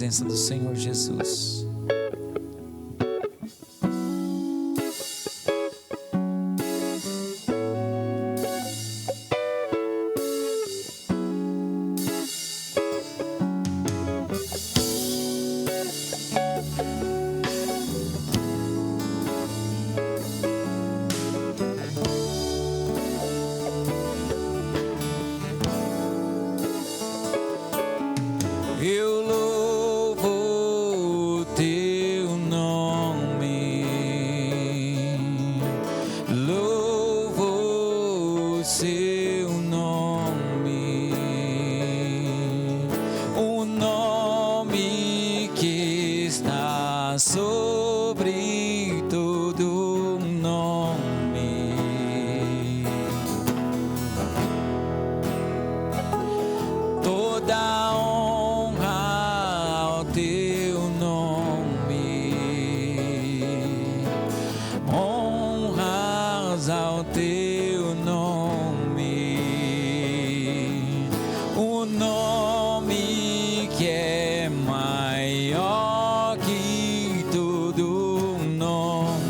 Presença do Senhor Jesus. Eu louvo o teu nome, louvo o seu nome, o nome que está sobre todo nome. Toda teu nome, honras ao teu nome, o nome que é maior que todo nome.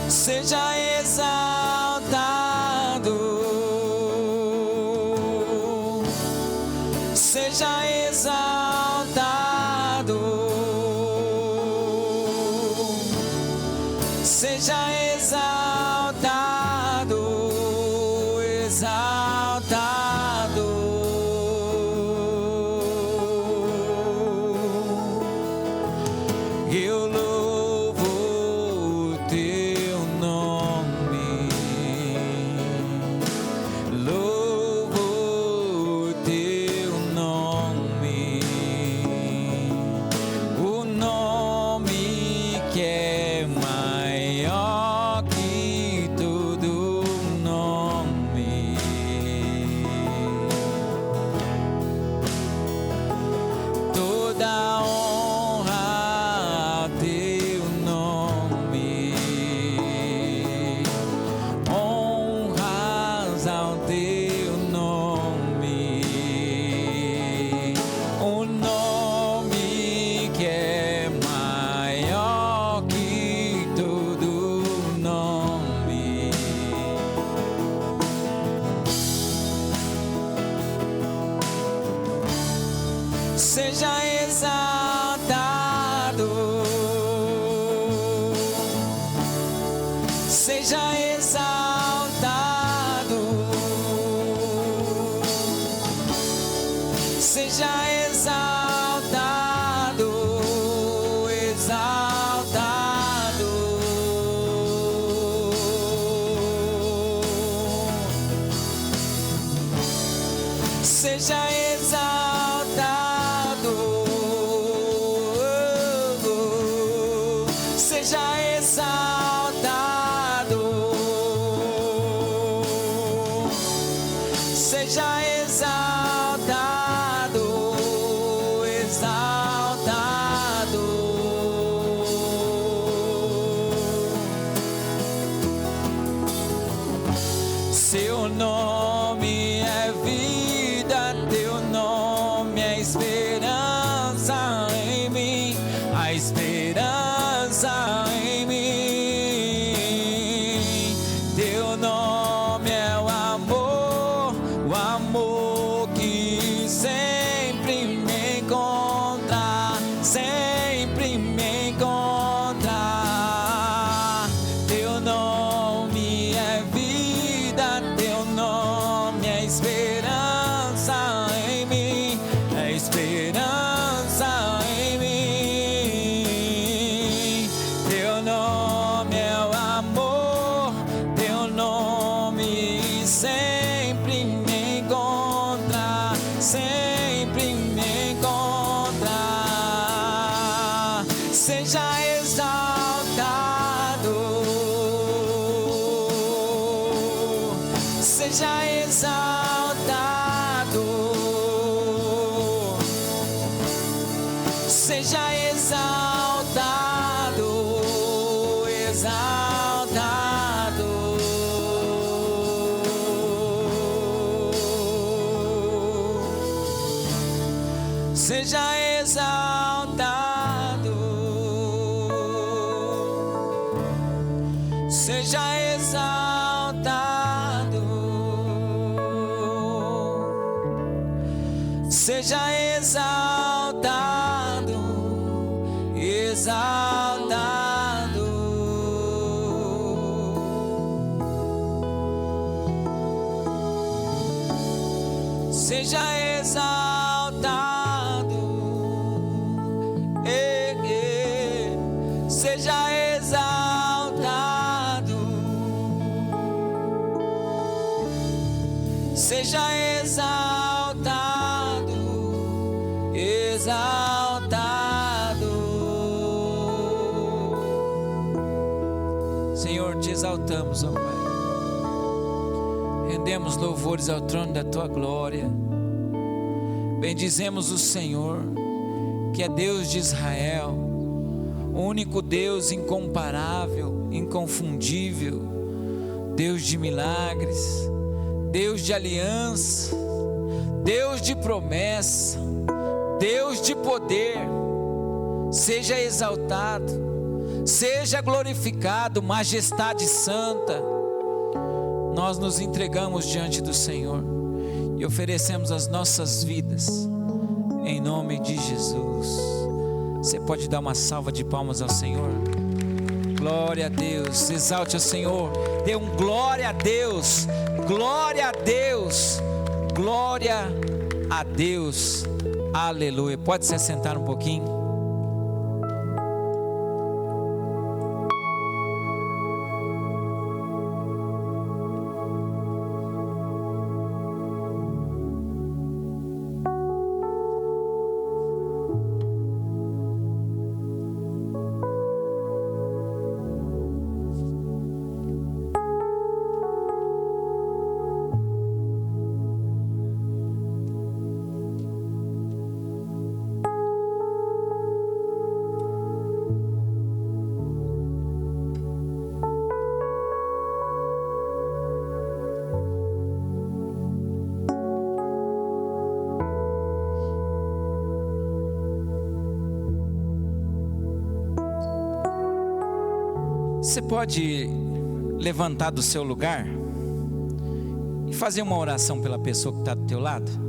Seja exaltado, seja exaltado, seja exaltado, exaltado. Eu louvo o teu nome, louvo o teu nome, o nome que é maior que todo nome. Toda honra ao teu nome, honras ao teu nome, o nome que é maior que todo nome. Seja exaltado, seja exaltado, seja exaltado, exaltado. Seja exaltado, seja exaltado, seja exaltado, exaltado. Seu nome é vida, teu nome é esperança em mim, a esperança em mim. Teu nome é o amor que sempre me encontra, sempre me encontra. Teu nome é vida, teu nome é esperança em mim, é esperança em mim. Teu nome é o amor, teu nome sempre me encontra, sempre me encontra. Seja exaltado, seja exaltado, seja exaltado, exaltado. seja exaltado, seja exaltado, seja exaltado, exaltado, seja exaltado, seja exaltado, seja exaltado, exaltado. Senhor, te exaltamos, ó Pai. Rendemos louvores ao trono da tua glória. Bendizemos o Senhor, que é Deus de Israel, o único Deus incomparável, inconfundível, Deus de milagres, Deus de aliança, Deus de promessa, Deus de poder. Seja exaltado, seja glorificado, majestade santa. Nós nos entregamos diante do Senhor e oferecemos as nossas vidas em nome de Jesus. Você pode dar uma salva de palmas ao Senhor? Glória a Deus, exalte o Senhor, dê um glória a Deus, glória a Deus, glória a Deus, aleluia. Pode se assentar um pouquinho. Você pode levantar do seu lugar e fazer uma oração pela pessoa que está do teu lado?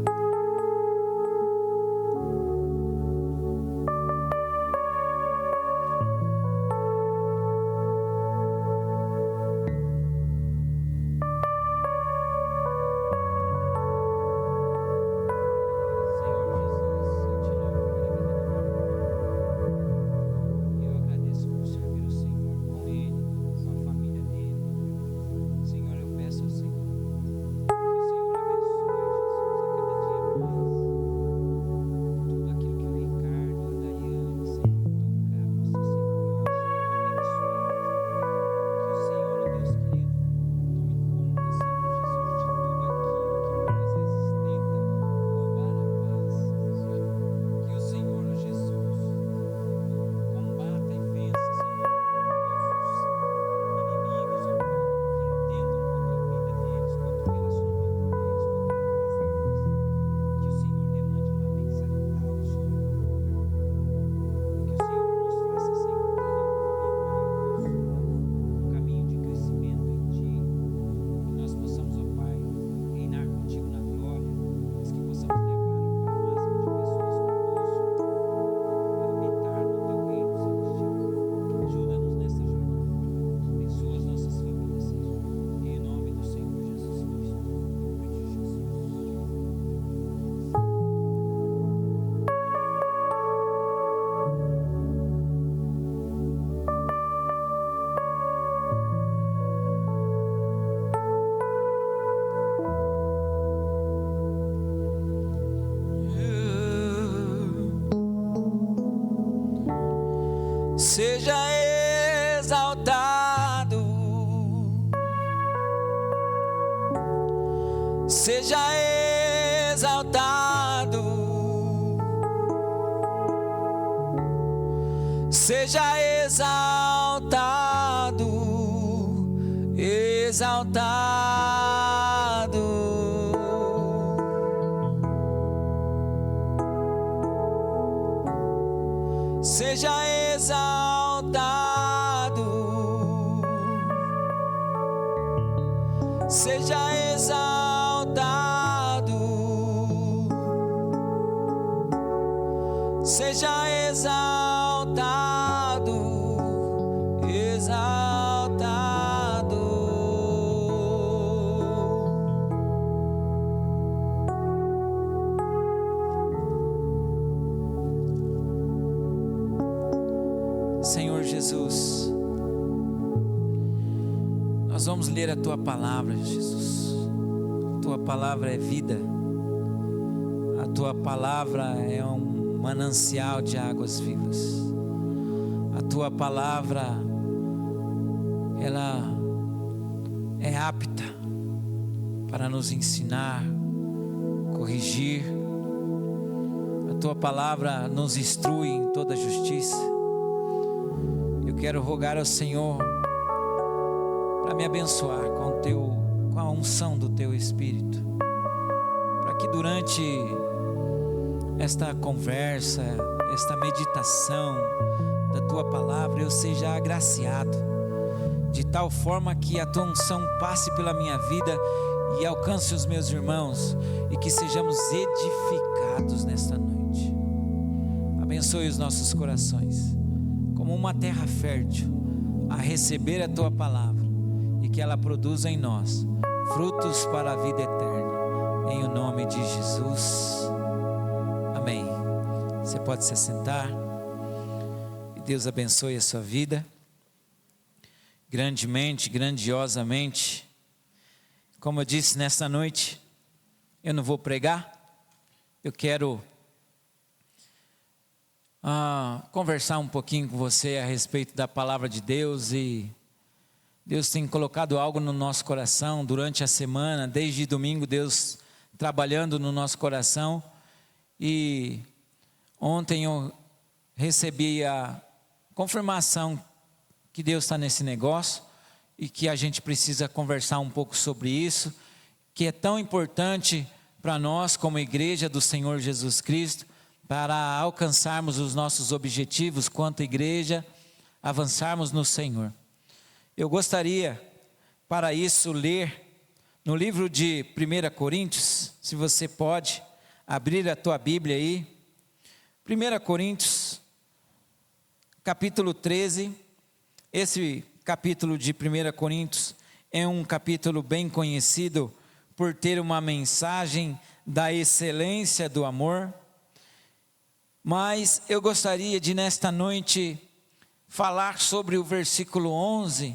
Seja exaltado, seja exaltado, seja exaltado, exaltado. seja exaltado, seja exaltado, seja exaltado, exaltado. Senhor Jesus, nós vamos ler a Tua palavra, Jesus. A Tua palavra é vida, a Tua palavra é um manancial de águas vivas. A Tua palavra, ela é apta para nos ensinar, corrigir. A Tua palavra nos instrui em toda a justiça. Eu quero rogar ao Senhor para me abençoar com a unção do Teu Espírito, para que durante esta conversa, esta meditação da Tua palavra, eu seja agraciado, de tal forma que a Tua unção passe pela minha vida e alcance os meus irmãos, e que sejamos edificados nesta noite. Abençoe os nossos corações, como uma terra fértil, a receber a Tua palavra, e que ela produza em nós frutos para a vida eterna, em o nome de Jesus, amém. Você pode se assentar, e Deus abençoe a sua vida, grandemente, grandiosamente. Como eu disse nessa noite, eu não vou pregar, eu quero conversar um pouquinho com você a respeito da palavra de Deus. E Deus tem colocado algo no nosso coração durante a semana, desde domingo, Deus trabalhando no nosso coração. E ontem eu recebi a confirmação que Deus está nesse negócio e que a gente precisa conversar um pouco sobre isso, que é tão importante para nós como igreja do Senhor Jesus Cristo, para alcançarmos os nossos objetivos quanto igreja, avançarmos no Senhor. Eu gostaria, para isso, ler no livro de 1 Coríntios, se você pode abrir a tua Bíblia aí, 1 Coríntios, capítulo 13, esse capítulo de 1 Coríntios é um capítulo bem conhecido por ter uma mensagem da excelência do amor, mas eu gostaria de nesta noite falar sobre o versículo 11,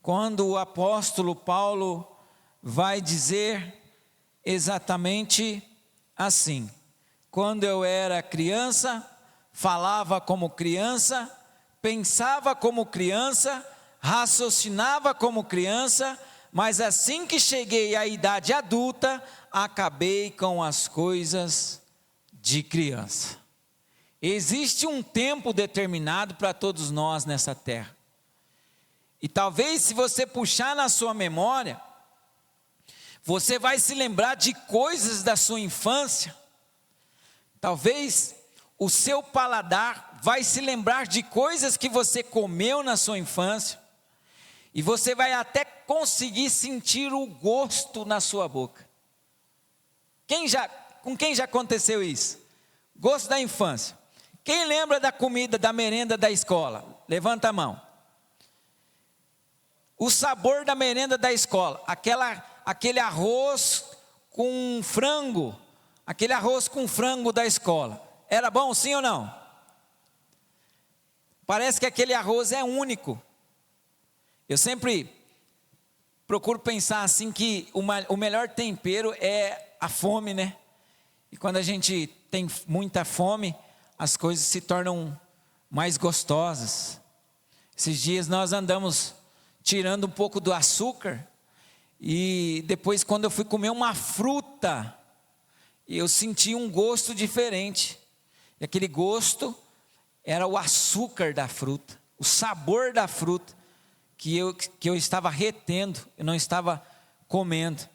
quando o apóstolo Paulo vai dizer exatamente assim: quando eu era criança, falava como criança, pensava como criança, raciocinava como criança, mas assim que cheguei à idade adulta, acabei com as coisas de criança. Existe um tempo determinado para todos nós nessa terra. E talvez, se você puxar na sua memória, você vai se lembrar de coisas da sua infância. Talvez o seu paladar vai se lembrar de coisas que você comeu na sua infância. E você vai até conseguir sentir o gosto na sua boca. Com quem já aconteceu isso? Gosto da infância. Quem lembra da comida, da merenda da escola? Levanta a mão. O sabor da merenda da escola, aquele arroz com frango, aquele arroz com frango da escola, era bom sim ou não? Parece que aquele arroz é único. Eu sempre procuro pensar assim que o melhor tempero é a fome, né? E quando a gente tem muita fome, as coisas se tornam mais gostosas. Esses dias nós andamos tirando um pouco do açúcar, e depois, quando eu fui comer uma fruta, eu senti um gosto diferente. E aquele gosto era o açúcar da fruta, o sabor da fruta que eu estava retendo, eu não estava comendo.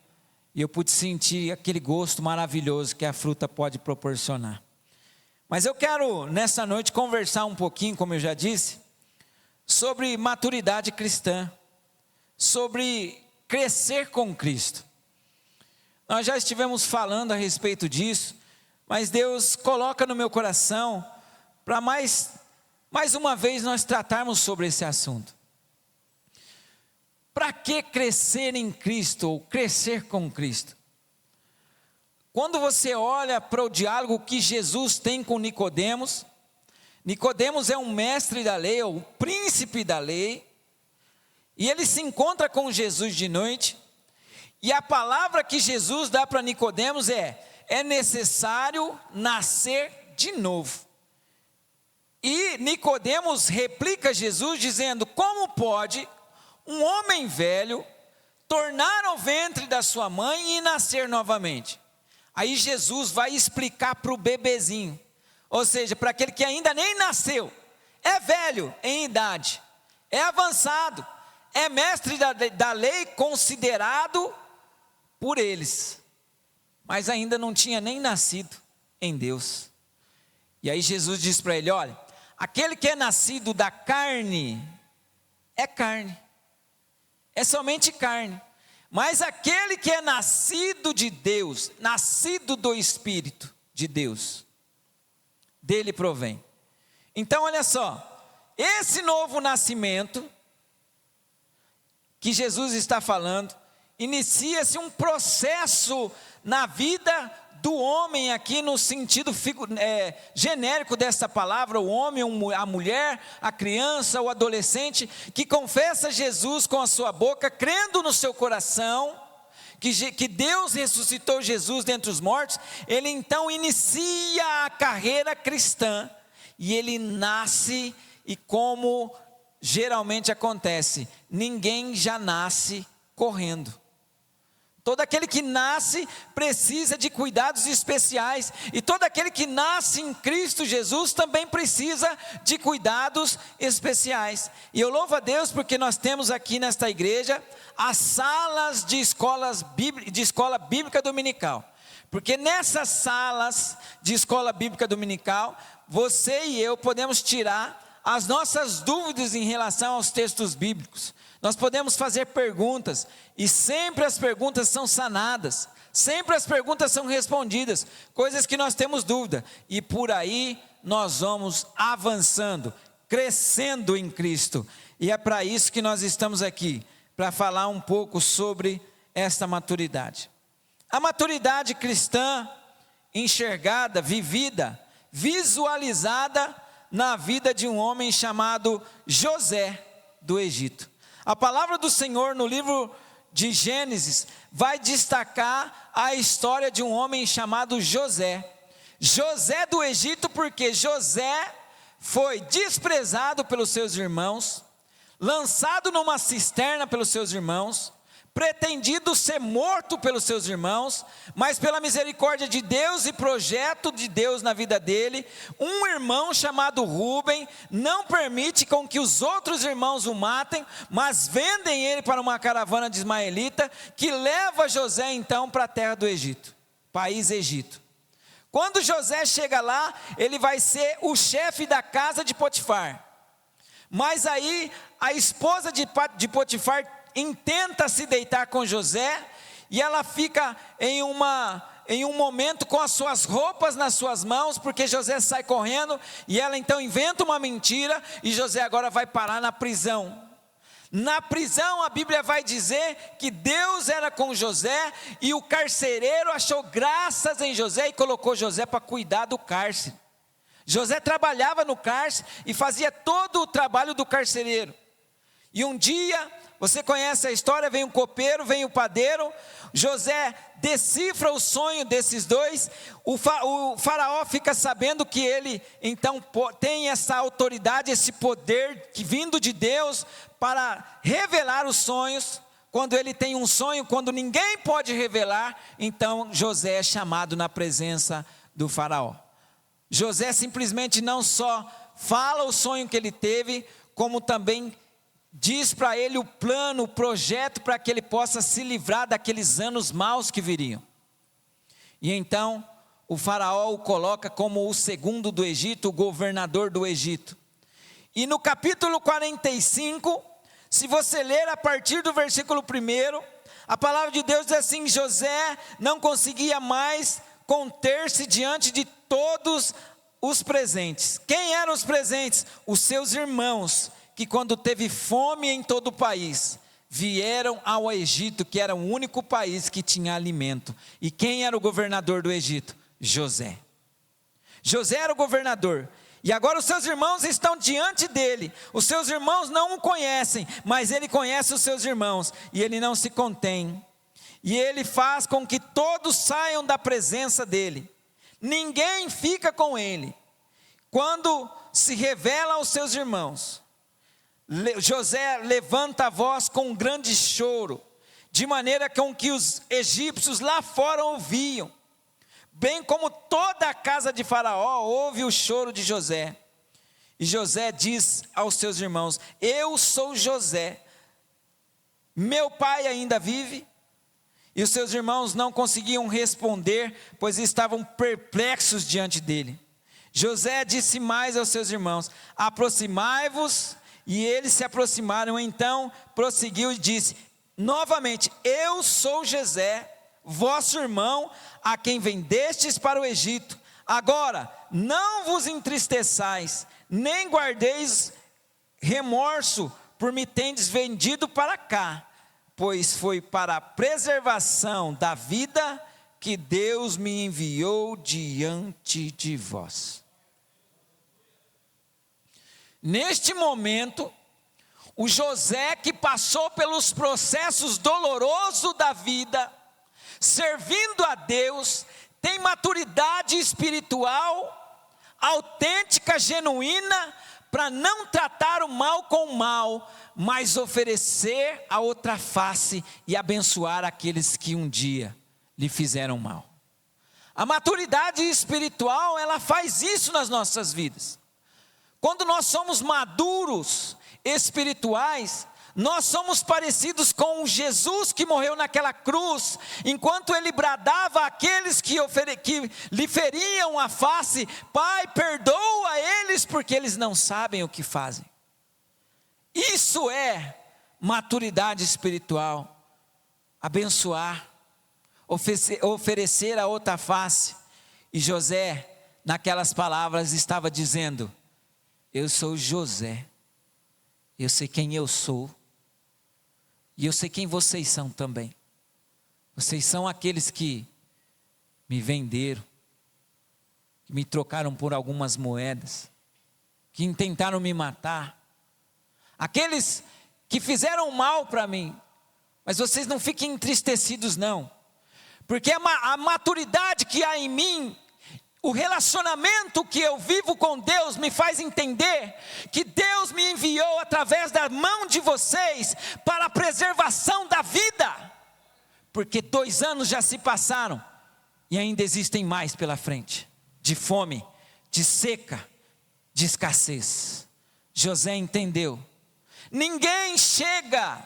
E eu pude sentir aquele gosto maravilhoso que a fruta pode proporcionar. Mas eu quero nessa noite conversar um pouquinho, como eu já disse, sobre maturidade cristã, sobre crescer com Cristo. Nós já estivemos falando a respeito disso, mas Deus coloca no meu coração para mais uma vez nós tratarmos sobre esse assunto. Para que crescer em Cristo ou crescer com Cristo? Quando você olha para o diálogo que Jesus tem com Nicodemos, Nicodemos é um mestre da lei, ou um príncipe da lei, e ele se encontra com Jesus de noite, e a palavra que Jesus dá para Nicodemos é necessário nascer de novo. E Nicodemos replica Jesus dizendo: como pode um homem velho tornar ao ventre da sua mãe e nascer novamente? Aí Jesus vai explicar para o bebezinho, ou seja, para aquele que ainda nem nasceu, é velho em idade, é avançado, é mestre da lei considerado por eles, mas ainda não tinha nem nascido em Deus. E aí Jesus diz para ele: olha, aquele que é nascido da carne, é somente carne, mas aquele que é nascido de Deus, nascido do Espírito de Deus, dele provém. Então olha só, esse novo nascimento que Jesus está falando, inicia-se um processo na vida do homem aqui no sentido genérico dessa palavra, o homem, a mulher, a criança, o adolescente, que confessa Jesus com a sua boca, crendo no seu coração, que Deus ressuscitou Jesus dentre os mortos, ele então inicia a carreira cristã, e ele nasce, e como geralmente acontece, ninguém já nasce correndo. Todo aquele que nasce precisa de cuidados especiais, e todo aquele que nasce em Cristo Jesus também precisa de cuidados especiais. E eu louvo a Deus porque nós temos aqui nesta igreja as salas de escola bíblica dominical, porque nessas salas de escola bíblica dominical, você e eu podemos tirar as nossas dúvidas em relação aos textos bíblicos. Nós podemos fazer perguntas, e sempre as perguntas são sanadas, sempre as perguntas são respondidas, coisas que nós temos dúvida, e por aí nós vamos avançando, crescendo em Cristo, e é para isso que nós estamos aqui, para falar um pouco sobre esta maturidade. A maturidade cristã, enxergada, vivida, visualizada na vida de um homem chamado José do Egito. A palavra do Senhor no livro de Gênesis vai destacar a história de um homem chamado José. José do Egito, porque José foi desprezado pelos seus irmãos, lançado numa cisterna pelos seus irmãos, pretendido ser morto pelos seus irmãos, mas pela misericórdia de Deus e projeto de Deus na vida dele, um irmão chamado Rúben não permite com que os outros irmãos o matem, mas vendem ele para uma caravana de ismaelita, que leva José então para a terra do Egito, país Egito. Quando José chega lá, ele vai ser o chefe da casa de Potifar, mas aí a esposa de Potifar intenta se deitar com José, e ela fica em um momento com as suas roupas nas suas mãos, porque José sai correndo, e ela então inventa uma mentira, e José agora vai parar na prisão. Na prisão a Bíblia vai dizer que Deus era com José, e o carcereiro achou graças em José, e colocou José para cuidar do cárcere. José trabalhava no cárcere, e fazia todo o trabalho do carcereiro. E um dia, você conhece a história, vem o copeiro, vem o padeiro, José decifra o sonho desses dois, o faraó fica sabendo que ele então tem essa autoridade, esse poder que vindo de Deus para revelar os sonhos. Quando ele tem um sonho, quando ninguém pode revelar, então José é chamado na presença do faraó. José simplesmente não só fala o sonho que ele teve, como também diz para ele o plano, o projeto para que ele possa se livrar daqueles anos maus que viriam. E então, o faraó o coloca como o segundo do Egito, o governador do Egito. E no capítulo 45, se você ler a partir do versículo 1, a palavra de Deus diz assim: José não conseguia mais conter-se diante de todos os presentes. Quem eram os presentes? Os seus irmãos, que quando teve fome em todo o país, vieram ao Egito, que era o único país que tinha alimento. E quem era o governador do Egito? José. José era o governador. E agora os seus irmãos estão diante dele. Os seus irmãos não o conhecem, mas ele conhece os seus irmãos. E ele não se contém. E ele faz com que todos saiam da presença dele. Ninguém fica com ele. Quando se revela aos seus irmãos, José levanta a voz com um grande choro, de maneira com que os egípcios lá fora ouviam. Bem como toda a casa de Faraó ouve o choro de José. E José diz aos seus irmãos: eu sou José, meu pai ainda vive? E os seus irmãos não conseguiam responder, pois estavam perplexos diante dele. José disse mais aos seus irmãos: aproximai-vos. E eles se aproximaram. Então prosseguiu e disse novamente: eu sou José, vosso irmão, a quem vendestes para o Egito. Agora não vos entristeçais, nem guardeis remorso por me tendes vendido para cá, pois foi para a preservação da vida que Deus me enviou diante de vós. Neste momento, o José, que passou pelos processos dolorosos da vida, servindo a Deus, tem maturidade espiritual, autêntica, genuína, para não tratar o mal com o mal, mas oferecer a outra face e abençoar aqueles que um dia lhe fizeram mal. A maturidade espiritual, ela faz isso nas nossas vidas. Quando nós somos maduros espirituais, nós somos parecidos com Jesus que morreu naquela cruz, enquanto ele bradava àqueles que lhe feriam a face: Pai, perdoa eles, porque eles não sabem o que fazem. Isso é maturidade espiritual, abençoar, oferecer a outra face. E José, naquelas palavras, estava dizendo: eu sou José, eu sei quem eu sou, e eu sei quem vocês são também. Vocês são aqueles que me venderam, que me trocaram por algumas moedas, que intentaram me matar, aqueles que fizeram mal para mim. Mas vocês não fiquem entristecidos não, porque a maturidade que há em mim, o relacionamento que eu vivo com Deus me faz entender que Deus me enviou através da mão de vocês para a preservação da vida, porque 2 anos já se passaram e ainda existem mais pela frente, de fome, de seca, de escassez. José entendeu, ninguém chega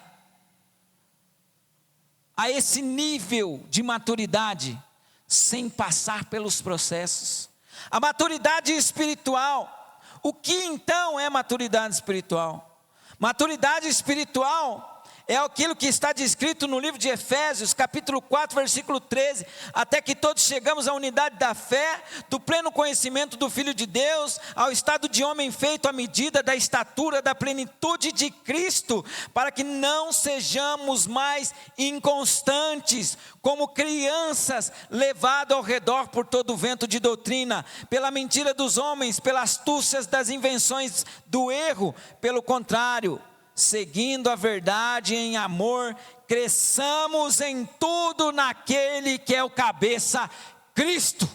a esse nível de maturidade sem passar pelos processos. A maturidade espiritual. O que então é maturidade espiritual? Maturidade espiritual é aquilo que está descrito no livro de Efésios, capítulo 4, versículo 13, até que todos chegamos à unidade da fé, do pleno conhecimento do Filho de Deus, ao estado de homem feito à medida da estatura da plenitude de Cristo, para que não sejamos mais inconstantes, como crianças, levados ao redor por todo o vento de doutrina, pela mentira dos homens, pelas astúcias das invenções do erro. Pelo contrário, seguindo a verdade em amor, cresçamos em tudo naquele que é o cabeça, Cristo.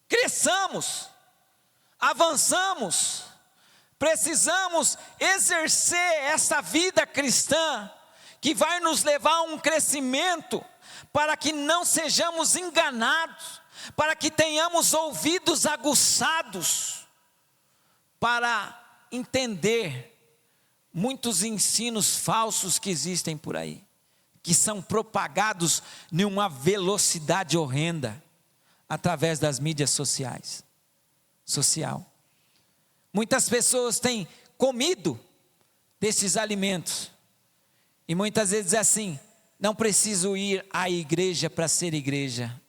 Cresçamos, avançamos, precisamos exercer essa vida cristã, que vai nos levar a um crescimento, para que não sejamos enganados, para que tenhamos ouvidos aguçados, para entender muitos ensinos falsos que existem por aí, que são propagados numa velocidade horrenda. através das mídias sociais. Muitas pessoas têm comido desses alimentos. E muitas vezes é assim: não preciso ir à igreja para ser igreja.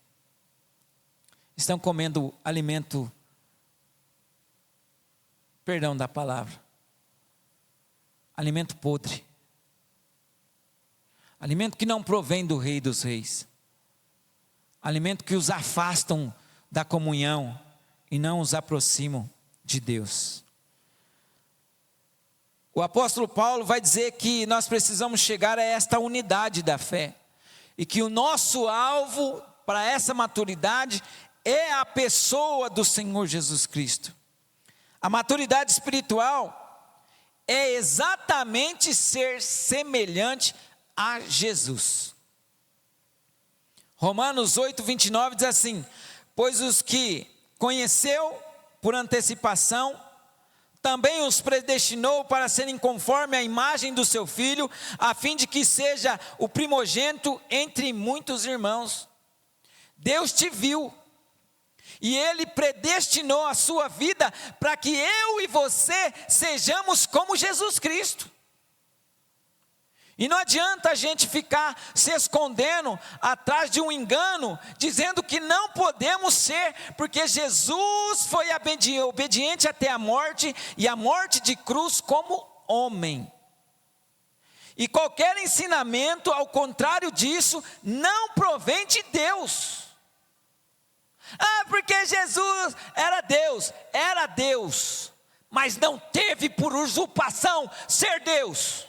Estão comendo alimento, perdão da palavra, alimento podre. Alimento que não provém do Rei dos Reis. Alimento que os afastam da comunhão e não os aproximam de Deus. O apóstolo Paulo vai dizer que nós precisamos chegar a esta unidade da fé. E que o nosso alvo para essa maturidade é a pessoa do Senhor Jesus Cristo. A maturidade espiritual é exatamente ser semelhante a Jesus. Romanos 8:29 diz assim: pois os que conheceu por antecipação, também os predestinou para serem conforme a imagem do seu Filho, a fim de que seja o primogênito entre muitos irmãos. Deus te viu, e Ele predestinou a sua vida para que eu e você sejamos como Jesus Cristo. E não adianta a gente ficar se escondendo atrás de um engano, dizendo que não podemos ser, porque Jesus foi obediente até a morte, e a morte de cruz como homem. E qualquer ensinamento ao contrário disso não provém de Deus. Porque Jesus era Deus, mas não teve por usurpação ser Deus.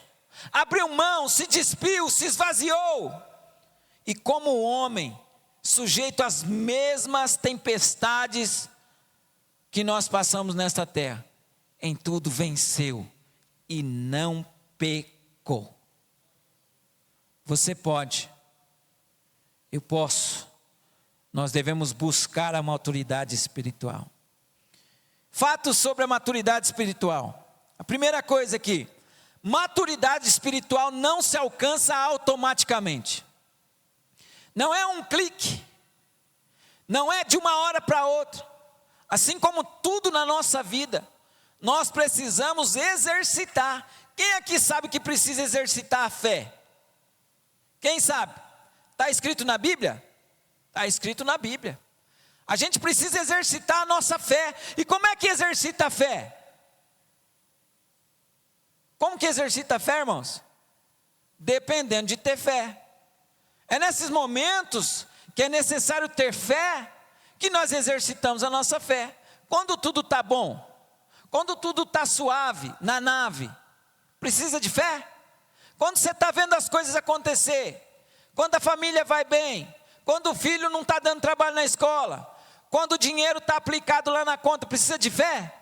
Abriu mão, se despiu, se esvaziou. E como homem, sujeito às mesmas tempestades que nós passamos nesta terra, em tudo venceu e não pecou. Você pode, eu posso. Nós devemos buscar a maturidade espiritual. Fatos sobre a maturidade espiritual. A primeira coisa aqui: maturidade espiritual não se alcança automaticamente. Não é um clique. Não é de uma hora para outra. Assim como tudo na nossa vida, nós precisamos exercitar. Quem aqui sabe que precisa exercitar a fé? Quem sabe? Está escrito na Bíblia? Está escrito na Bíblia. A gente precisa exercitar a nossa fé. E como é que exercita a fé? Como que exercita a fé, irmãos? Dependendo de ter fé. É nesses momentos que é necessário ter fé que nós exercitamos a nossa fé. Quando tudo está bom, quando tudo está suave na nave, precisa de fé? Quando você está vendo as coisas acontecer, quando a família vai bem, quando o filho não está dando trabalho na escola, quando o dinheiro está aplicado lá na conta, precisa de fé?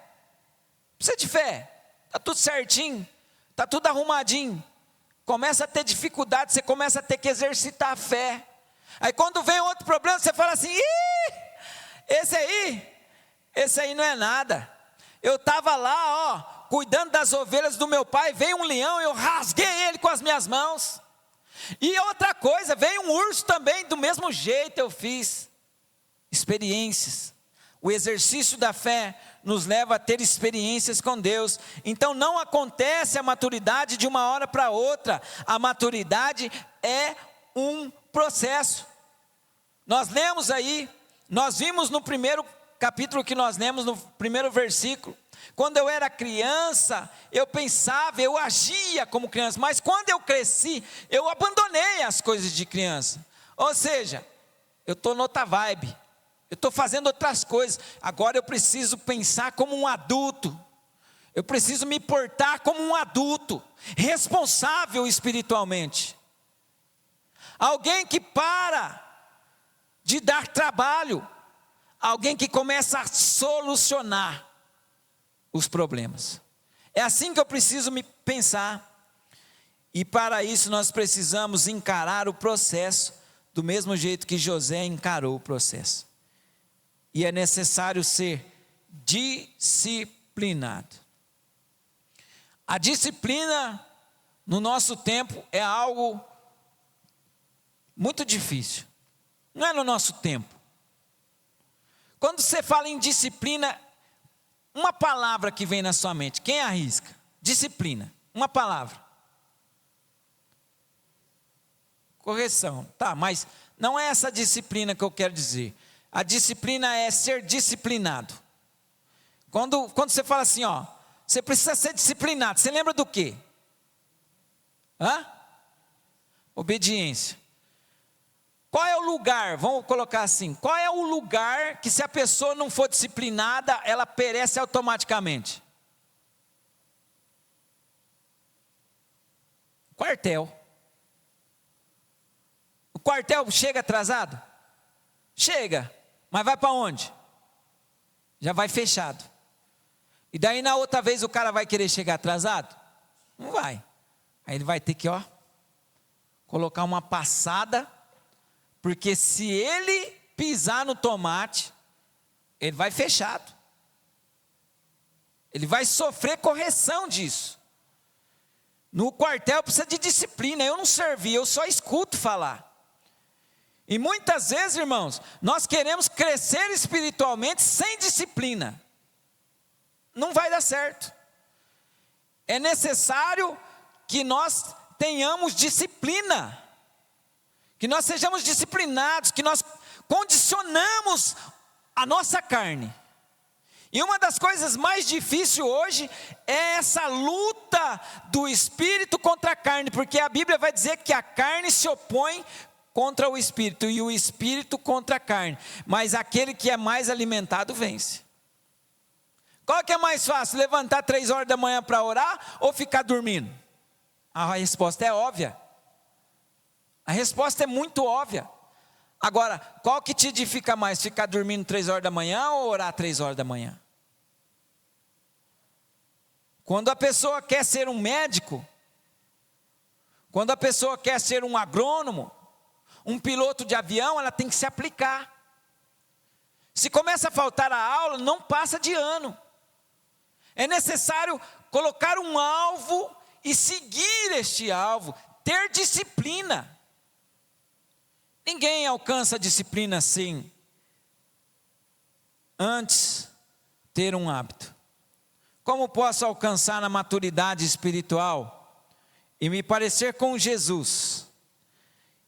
Precisa de fé. Está tudo certinho, está tudo arrumadinho. Começa a ter dificuldade, você começa a ter que exercitar a fé. Aí quando vem outro problema, você fala assim: esse aí não é nada. Eu estava lá, cuidando das ovelhas do meu pai, veio um leão, eu rasguei ele com as minhas mãos. E outra coisa, veio um urso também, do mesmo jeito eu fiz. Experiências. O exercício da fé nos leva a ter experiências com Deus. Então não acontece a maturidade de uma hora para outra. A maturidade é um processo. Nós lemos aí, nós vimos no primeiro capítulo que nós lemos, no primeiro versículo. Quando eu era criança, eu pensava, eu agia como criança. Mas quando eu cresci, eu abandonei as coisas de criança. Ou seja, eu estou noutra vibe. Eu estou fazendo outras coisas. Agora eu preciso pensar como um adulto. Eu preciso me portar como um adulto, responsável espiritualmente. Alguém que para de dar trabalho. Alguém que começa a solucionar os problemas. É assim que eu preciso me pensar. E para isso nós precisamos encarar o processo do mesmo jeito que José encarou o processo. E é necessário ser disciplinado. A disciplina no nosso tempo é algo muito difícil. Não é no nosso tempo. Quando você fala em disciplina, uma palavra que vem na sua mente, quem arrisca? Disciplina, uma palavra. Correção, tá, mas não é essa disciplina que eu quero dizer. A disciplina é ser disciplinado. Quando você fala assim, ó, você precisa ser disciplinado, você lembra do quê? Obediência. Qual é o lugar, vamos colocar assim, qual é o lugar que se a pessoa não for disciplinada, ela perece automaticamente? Quartel. O quartel chega atrasado? Chega, mas vai para onde? Já vai fechado. E daí na outra vez o cara vai querer chegar atrasado? Não vai. Aí ele vai ter que, colocar uma passada, porque se ele pisar no tomate, ele vai fechado. Ele vai sofrer correção disso. No quartel precisa de disciplina. Eu não servi, eu só escuto falar. E muitas vezes, irmãos, nós queremos crescer espiritualmente sem disciplina. Não vai dar certo. É necessário que nós tenhamos disciplina. Que nós sejamos disciplinados, que nós condicionamos a nossa carne. E uma das coisas mais difíceis hoje é essa luta do espírito contra a carne, porque a Bíblia vai dizer que a carne se opõe contra o espírito e o espírito contra a carne, mas aquele que é mais alimentado vence. Qual que é mais fácil, levantar 3 horas da manhã para orar ou ficar dormindo? A resposta é óbvia. A resposta é muito óbvia. Agora, qual que te edifica mais? Ficar dormindo 3 horas da manhã ou orar 3 horas da manhã? Quando a pessoa quer ser um médico, quando a pessoa quer ser um agrônomo, um piloto de avião, ela tem que se aplicar. Se começa a faltar a aula, não passa de ano. É necessário colocar um alvo e seguir este alvo, ter disciplina. Ninguém alcança a disciplina assim, antes ter um hábito. Como posso alcançar a maturidade espiritual e me parecer com Jesus?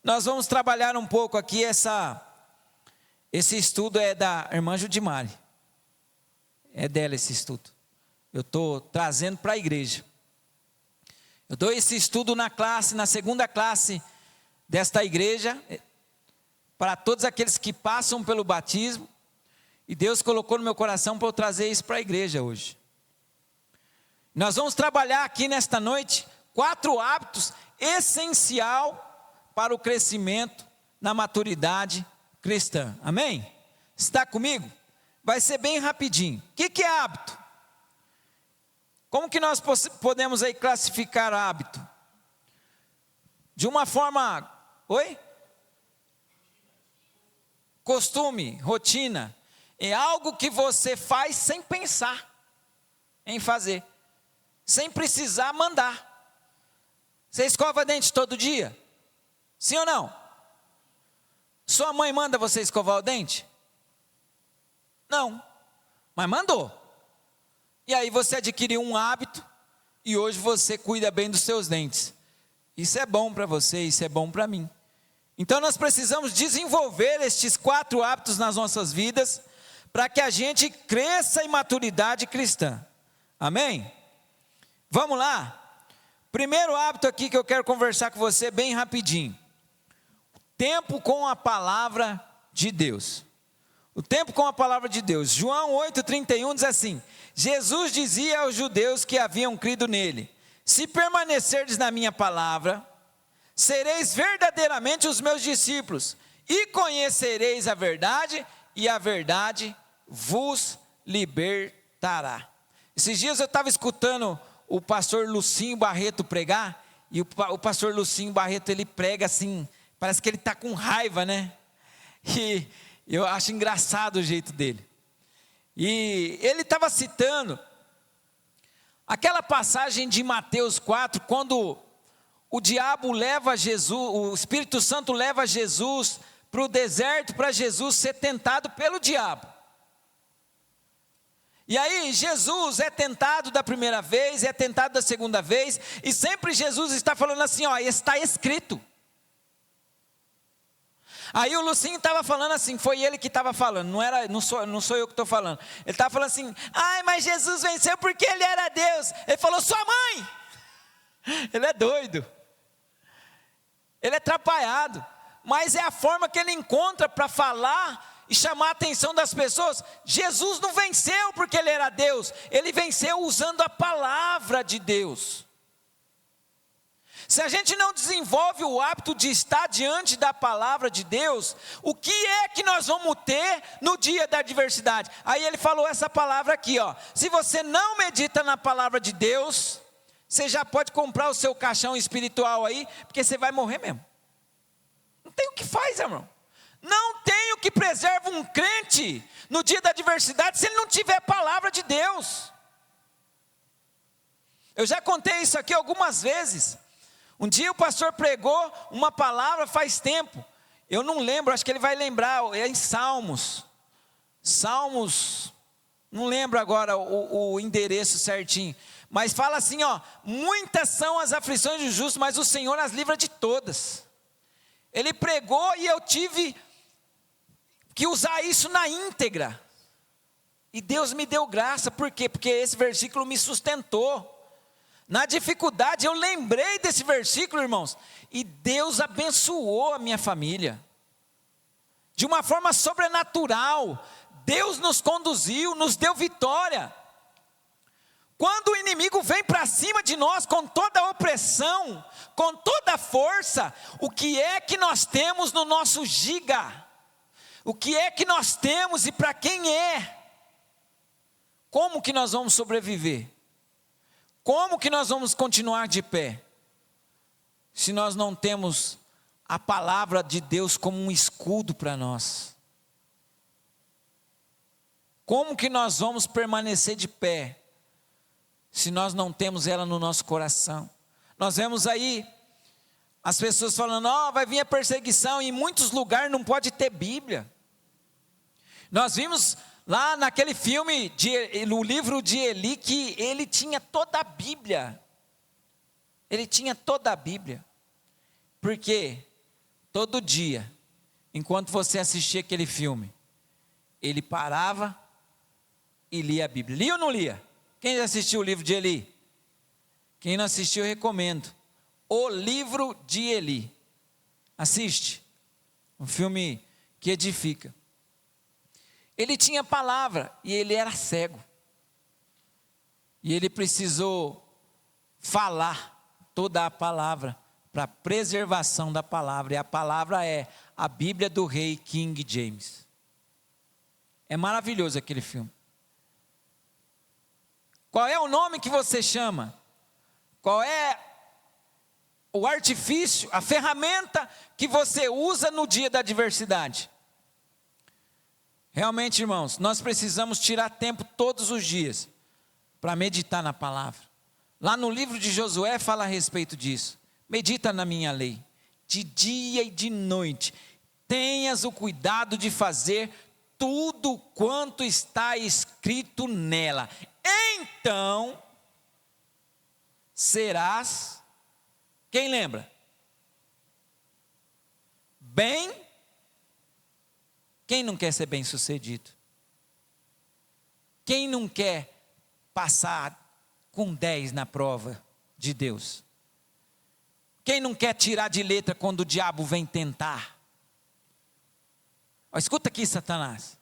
Nós vamos trabalhar um pouco aqui, esse estudo é da irmã Judimari. É dela esse estudo. Eu estou trazendo para a igreja. Eu dou esse estudo na segunda classe desta igreja, para todos aqueles que passam pelo batismo, e Deus colocou no meu coração para eu trazer isso para a igreja hoje. Nós vamos trabalhar aqui nesta noite 4 hábitos essenciais para o crescimento na maturidade cristã. Amém? Está comigo? Vai ser bem rapidinho. O que é hábito? Como que nós podemos aí classificar hábito? De uma forma, costume, rotina. É algo que você faz sem pensar em fazer, sem precisar mandar. Você escova dente todo dia? Sim ou não? Sua mãe manda você escovar o dente? Não, mas mandou. E aí você adquiriu um hábito e hoje você cuida bem dos seus dentes. Isso é bom para você, isso é bom para mim. Então nós precisamos desenvolver estes 4 hábitos nas nossas vidas para que a gente cresça em maturidade cristã. Amém? Vamos lá? Primeiro hábito aqui que eu quero conversar com você bem rapidinho. Tempo com a palavra de Deus. O tempo com a palavra de Deus. João 8,31 diz assim: Jesus dizia aos judeus que haviam crido nele: se permanecerdes na minha palavra, sereis verdadeiramente os meus discípulos, e conhecereis a verdade, e a verdade vos libertará. Esses dias eu estava escutando o pastor Lucinho Barreto pregar, e o pastor Lucinho Barreto, ele prega assim, parece que ele está com raiva, né? E eu acho engraçado o jeito dele. E ele estava citando aquela passagem de Mateus 4, quando o diabo leva Jesus, o Espírito Santo leva Jesus para o deserto, para Jesus ser tentado pelo diabo. E aí Jesus é tentado da primeira vez, é tentado da segunda vez, e sempre Jesus está falando assim, ó, está escrito. Aí o Lucinho estava falando assim, foi ele que estava falando, não sou eu que estou falando. Ele estava falando assim, ai, mas Jesus venceu porque ele era Deus. Ele falou, sua mãe! Ele é doido. Ele é atrapalhado. Mas é a forma que ele encontra para falar e chamar a atenção das pessoas. Jesus não venceu porque ele era Deus. Ele venceu usando a palavra de Deus. Se a gente não desenvolve o hábito de estar diante da palavra de Deus, o que é que nós vamos ter no dia da adversidade? Aí ele falou essa palavra aqui, ó. Se você não medita na palavra de Deus, você já pode comprar o seu caixão espiritual aí, porque você vai morrer mesmo. Não tem o que faz, irmão. Não tem o que preserva um crente no dia da adversidade se ele não tiver palavra de Deus. Eu já contei isso aqui algumas vezes. Um dia o pastor pregou uma palavra faz tempo. Eu não lembro, acho que ele vai lembrar, é em Salmos. Salmos, não lembro agora o endereço certinho. Mas fala assim, ó, muitas são as aflições do justo, mas o Senhor as livra de todas. Ele pregou e eu tive que usar isso na íntegra. E Deus me deu graça, por quê? Porque esse versículo me sustentou. Na dificuldade eu lembrei desse versículo, irmãos, e Deus abençoou a minha família. De uma forma sobrenatural, Deus nos conduziu, nos deu vitória. Quando o inimigo vem para cima de nós com toda a opressão, com toda a força, o que é que nós temos no nosso giga? O que é que nós temos e para quem é? Como que nós vamos sobreviver? Como que nós vamos continuar de pé? Se nós não temos a palavra de Deus como um escudo para nós. Como que nós vamos permanecer de pé? Se nós não temos ela no nosso coração. Nós vemos aí as pessoas falando, ó, vai vir a perseguição, e em muitos lugares não pode ter Bíblia. Nós vimos lá naquele filme, no livro de Eli, que ele tinha toda a Bíblia. Ele tinha toda a Bíblia. Porque todo dia, enquanto você assistia aquele filme, ele parava e lia a Bíblia. Lia ou não lia? Quem já assistiu o livro de Eli? Quem não assistiu, eu recomendo. O livro de Eli. Assiste. Um filme que edifica. Ele tinha palavra e ele era cego. E ele precisou falar toda a palavra para a preservação da palavra. E a palavra é a Bíblia do rei King James. É maravilhoso aquele filme. Qual é o nome que você chama? Qual é o artifício, a ferramenta que você usa no dia da adversidade? Realmente, irmãos, nós precisamos tirar tempo todos os dias para meditar na palavra. Lá no livro de Josué fala a respeito disso. Medita na minha lei, de dia e de noite. Tenhas o cuidado de fazer tudo quanto está escrito nela. Então, serás, quem lembra? Quem não quer ser bem sucedido? Quem não quer passar com 10 na prova de Deus? Quem não quer tirar de letra quando o diabo vem tentar? Ó, escuta aqui, Satanás.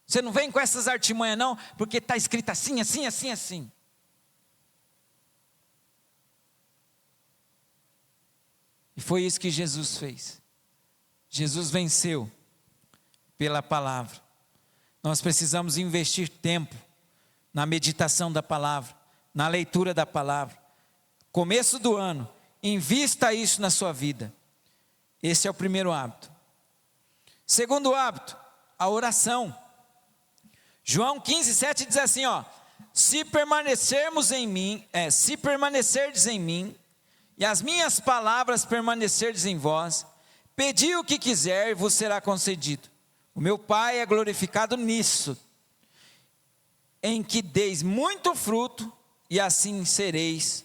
Você não vem com essas artimanhas não, porque está escrito assim, assim, assim, assim. E foi isso que Jesus fez. Jesus venceu pela palavra. Nós precisamos investir tempo na meditação da palavra, na leitura da palavra. Começo do ano, invista isso na sua vida. Esse é o primeiro hábito. Segundo hábito, a oração. João 15:7 diz assim, ó: se permanecerdes em mim, e as minhas palavras permanecerdes em vós, pedi o que quiser e vos será concedido. O meu Pai é glorificado nisso, em que deis muito fruto, e assim sereis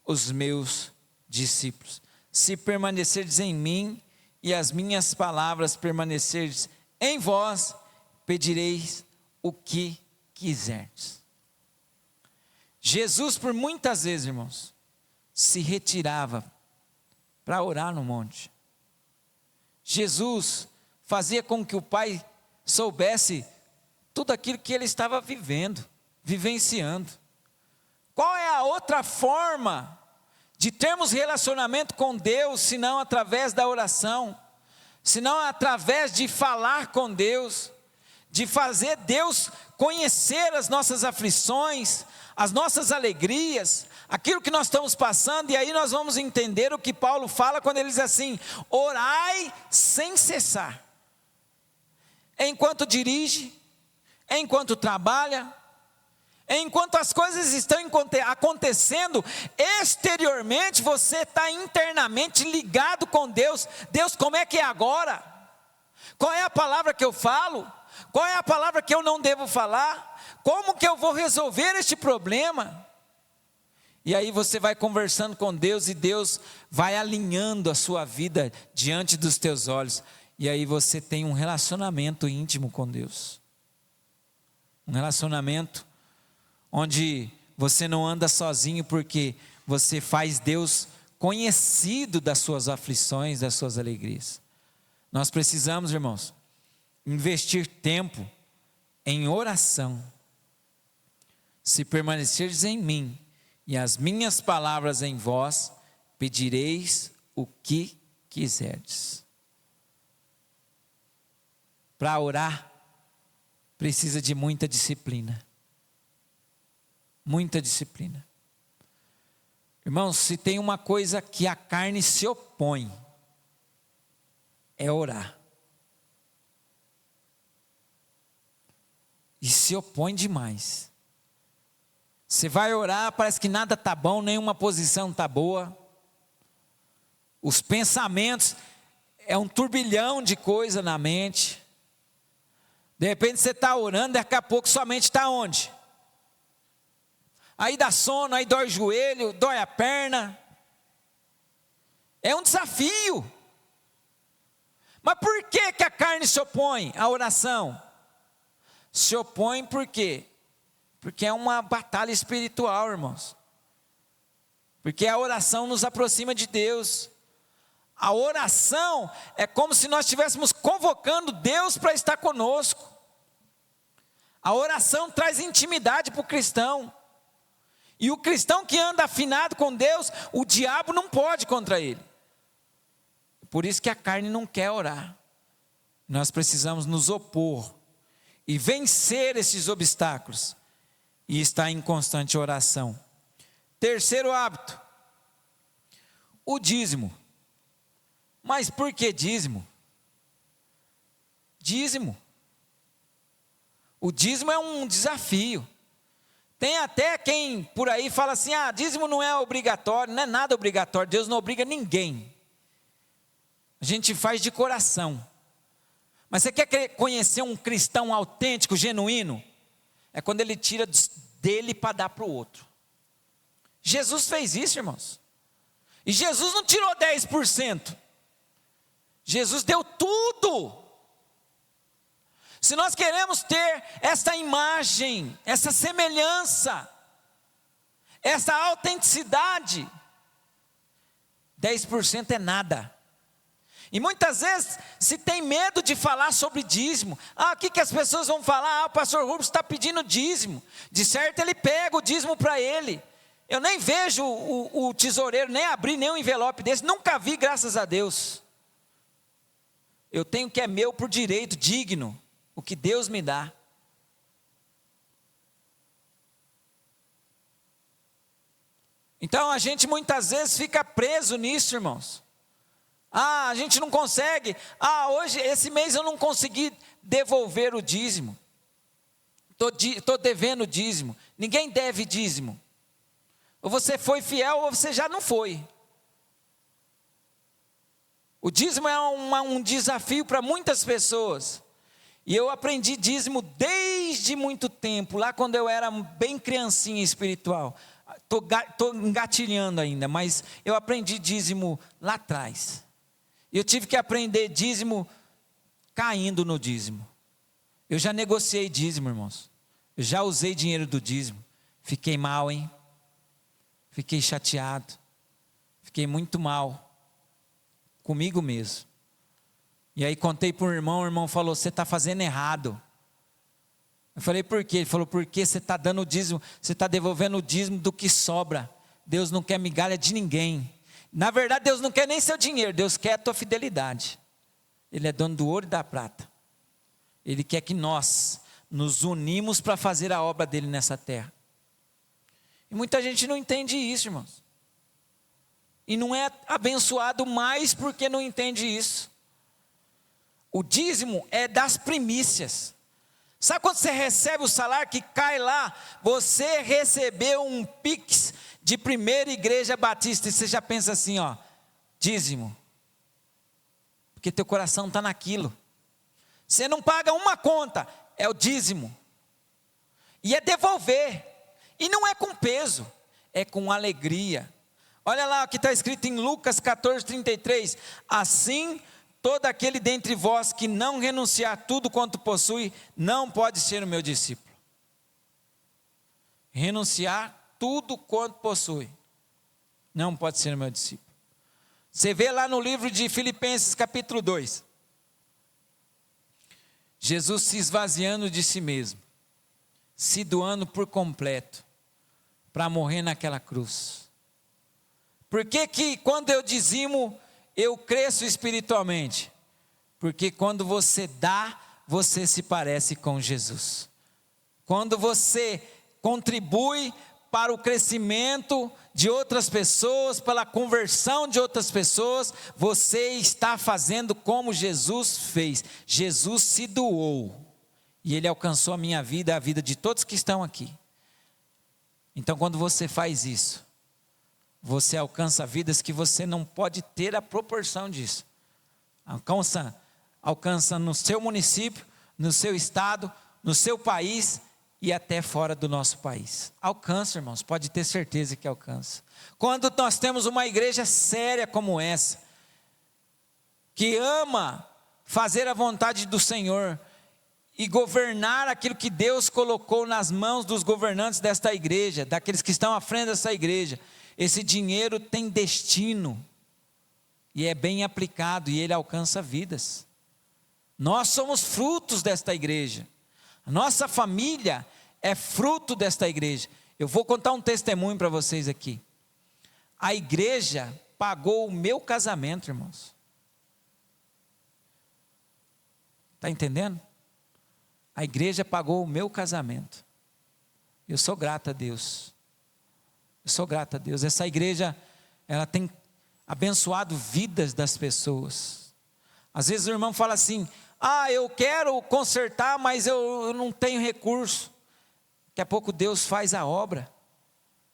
os meus discípulos. Se permanecerdes em mim, e as minhas palavras permanecerdes em vós, pedireis o que quiserdes. Jesus, por muitas vezes, irmãos, se retirava para orar no monte. Jesus fazia com que o Pai soubesse tudo aquilo que ele estava vivendo, vivenciando. Qual é a outra forma de termos relacionamento com Deus, senão através da oração, senão através de falar com Deus, de fazer Deus conhecer as nossas aflições, as nossas alegrias, aquilo que nós estamos passando, e aí nós vamos entender o que Paulo fala quando ele diz assim: orai sem cessar, enquanto dirige, enquanto trabalha, enquanto as coisas estão acontecendo exteriormente, você está internamente ligado com Deus. Deus, como é que é agora? Qual é a palavra que eu falo? Qual é a palavra que eu não devo falar? Como que eu vou resolver este problema? E aí você vai conversando com Deus, e Deus vai alinhando a sua vida diante dos teus olhos, e aí você tem um relacionamento íntimo com Deus, um relacionamento onde você não anda sozinho, porque você faz Deus conhecido das suas aflições, das suas alegrias. Nós precisamos, irmãos, investir tempo em oração. Se permanecerdes em mim, e as minhas palavras em vós, pedireis o que quiserdes. Para orar, precisa de muita disciplina. Muita disciplina. Irmãos, se tem uma coisa que a carne se opõe, é orar. E se opõe demais. Você vai orar, parece que nada está bom, nenhuma posição está boa. Os pensamentos, é um turbilhão de coisa na mente. De repente você está orando, daqui a pouco sua mente está onde? Aí dá sono, aí dói o joelho, dói a perna. É um desafio. Mas por que que a carne se opõe à oração? Se opõe por quê? Porque é uma batalha espiritual, irmãos. Porque a oração nos aproxima de Deus. A oração é como se nós estivéssemos convocando Deus para estar conosco. A oração traz intimidade para o cristão. E o cristão que anda afinado com Deus, o diabo não pode contra ele. Por isso que a carne não quer orar. Nós precisamos nos opor e vencer esses obstáculos, e estar em constante oração. Terceiro hábito, o dízimo. Mas por que dízimo? Dízimo. O dízimo é um desafio. Tem até quem por aí fala assim: dízimo não é obrigatório. Não é nada obrigatório, Deus não obriga ninguém. A gente faz de coração. Mas você quer conhecer um cristão autêntico, genuíno? É quando ele tira dele para dar para o outro. Jesus fez isso, irmãos. E Jesus não tirou 10%. Jesus deu tudo. Se nós queremos ter essa imagem, essa semelhança, essa autenticidade, 10% é nada. E muitas vezes se tem medo de falar sobre dízimo. O que as pessoas vão falar? O pastor Rubens está pedindo dízimo. De certo ele pega o dízimo para ele. Eu nem vejo o tesoureiro nem abrir nenhum envelope desse. Nunca vi, graças a Deus. Eu tenho o que é meu por direito, digno. O que Deus me dá. Então a gente muitas vezes fica preso nisso, irmãos. A gente não consegue. Hoje, esse mês eu não consegui devolver o dízimo. Estou devendo o dízimo. Ninguém deve dízimo. Ou você foi fiel ou você já não foi. O dízimo é um desafio para muitas pessoas. E eu aprendi dízimo desde muito tempo, lá quando eu era bem criancinha espiritual. Estou engatilhando ainda, mas eu aprendi dízimo lá atrás. Eu tive que aprender dízimo caindo no dízimo. Eu já negociei dízimo, irmãos. Eu já usei dinheiro do dízimo. Fiquei mal, hein? Fiquei chateado. Fiquei muito mal. Comigo mesmo. E aí contei para o irmão falou, você está fazendo errado. Eu falei, por quê? Ele falou, porque você está dando o dízimo, você está devolvendo o dízimo do que sobra. Deus não quer migalha de ninguém. Na verdade, Deus não quer nem seu dinheiro, Deus quer a tua fidelidade. Ele é dono do ouro e da prata. Ele quer que nós nos unimos para fazer a obra dele nessa terra. E muita gente não entende isso, irmãos. E não é abençoado mais porque não entende isso. O dízimo é das primícias. Sabe quando você recebe o salário que cai lá? Você recebeu um Pix de Primeira Igreja Batista e você já pensa assim, ó, dízimo. Porque teu coração está naquilo. Você não paga uma conta, é o dízimo. E é devolver. E não é com peso, é com alegria. Olha lá o que está escrito em Lucas 14:33. Assim, todo aquele dentre vós que não renunciar tudo quanto possui, não pode ser o meu discípulo. Renunciar tudo quanto possui, não pode ser o meu discípulo. Você vê lá no livro de Filipenses capítulo 2. Jesus se esvaziando de si mesmo, se doando por completo, para morrer naquela cruz. Por que quando eu dizimo, eu cresço espiritualmente? Porque quando você dá, você se parece com Jesus. Quando você contribui para o crescimento de outras pessoas, pela conversão de outras pessoas, você está fazendo como Jesus fez. Jesus se doou. E Ele alcançou a minha vida, a vida de todos que estão aqui. Então quando você faz isso, você alcança vidas que você não pode ter a proporção disso. Alcança no seu município, no seu estado, no seu país e até fora do nosso país. Alcança, irmãos, pode ter certeza que alcança. Quando nós temos uma igreja séria como essa, que ama fazer a vontade do Senhor e governar aquilo que Deus colocou nas mãos dos governantes desta igreja, daqueles que estão à frente dessa igreja, esse dinheiro tem destino, e é bem aplicado, e ele alcança vidas. Nós somos frutos desta igreja, a nossa família é fruto desta igreja. Eu vou contar um testemunho para vocês aqui. A igreja pagou o meu casamento, irmãos. Está entendendo? A igreja pagou o meu casamento. Eu sou grato a Deus. Eu sou grato a Deus. Essa igreja, ela tem abençoado vidas das pessoas. Às vezes o irmão fala assim, eu quero consertar, mas eu não tenho recurso. Daqui a pouco Deus faz a obra.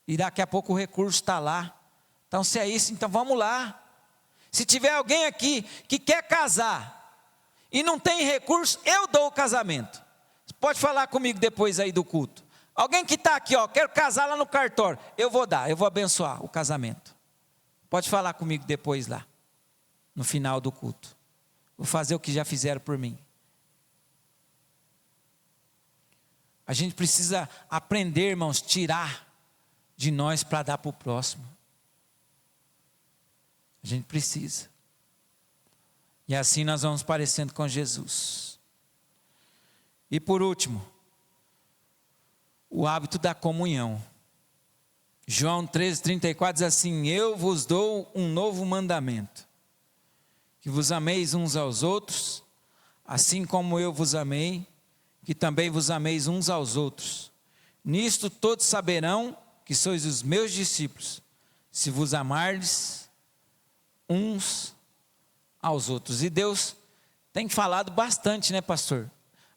E daqui a pouco o recurso está lá. Então se é isso, então vamos lá. Se tiver alguém aqui que quer casar e não tem recurso, eu dou o casamento. Você pode falar comigo depois aí do culto. Alguém que está aqui, quero casar lá no cartório, eu vou dar, eu vou abençoar o casamento. Pode falar comigo depois lá, no final do culto. Vou fazer o que já fizeram por mim. A gente precisa aprender, irmãos, tirar de nós para dar para o próximo. A gente precisa. E assim nós vamos parecendo com Jesus. E por último, o hábito da comunhão. João 13:34 diz assim, eu vos dou um novo mandamento, que vos ameis uns aos outros, assim como eu vos amei, que também vos ameis uns aos outros. Nisto todos saberão que sois os meus discípulos, se vos amardes uns aos outros. E Deus tem falado bastante, né, pastor?